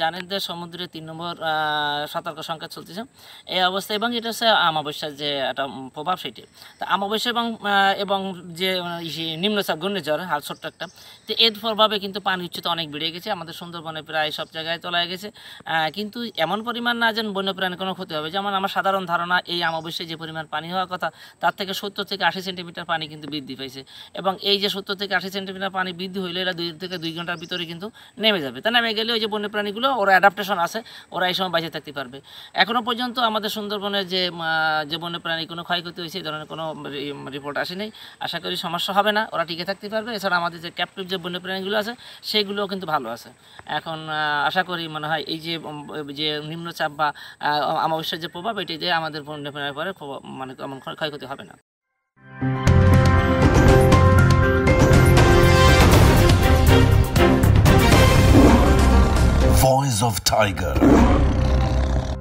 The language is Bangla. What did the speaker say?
জানেন যে সমুদ্রে ৩ নম্বর সতর্ক সংকেত চলতেছে এই অবস্থা, এবং এটা হচ্ছে অমাবস্যার যে একটা প্রভাব সেটি। তো অমাবস্যা এবং যে নিম্নচাপ ঘূর্ণিঝড় হাল ছোট্ট একটা, তো এর প্রভাবে কিন্তু পানি উচ্চতা অনেক বেড়ে গেছে, আমাদের সুন্দরবনে প্রায় সব জায়গায় তলায় গেছে। কিন্তু এমন পরিমাণ না যেন বন্যপ্রাণীর কোনো ক্ষতি হবে। যেমন আমার সাধারণ ধারণা, এই অমাবস্যায় যে পরিমাণ পানি হওয়ার কথা তার থেকে ৭০ থেকে ৮০ সেন্টিমিটার পানি কিন্তু বৃদ্ধি পাইছে, এবং এই যে ৭০ থেকে ৮০ সেন্টিমিটার পানি বৃদ্ধি হইলে এরা ২ থেকে ২ ঘন্টার ভিতরে কিন্তু নেমে যাবে। তা নেমে গেলে ওই যে বন্যপ্রাণীগুলো ওরা অ্যাডাপ্টেশন আছে, ওরা এই সময় বেঁচে থাকতে পারবে। এখনও পর্যন্ত আমাদের সুন্দরবনের যে বন্যপ্রাণী কোনো ক্ষয়ক্ষতি হয়েছে এই ধরনের কোনো রিপোর্ট আসেনি। আশা করি সমস্যা হবে না, ওরা টিকে থাকতে পারবে। এছাড়া আমাদের যে ক্যাপটিভ যে বন্যপ্রাণীগুলো আছে সেইগুলোও কিন্তু ভালো আছে। এখন আশা করি মনে হয় এই যে নিম্নচাপ বা অমাবস্যার যে প্রভাব, এটি দিয়ে আমাদের বন্যপ্রাণীর পরে মানে তেমন ক্ষয়ক্ষতি হবে না। Voice of Tiger.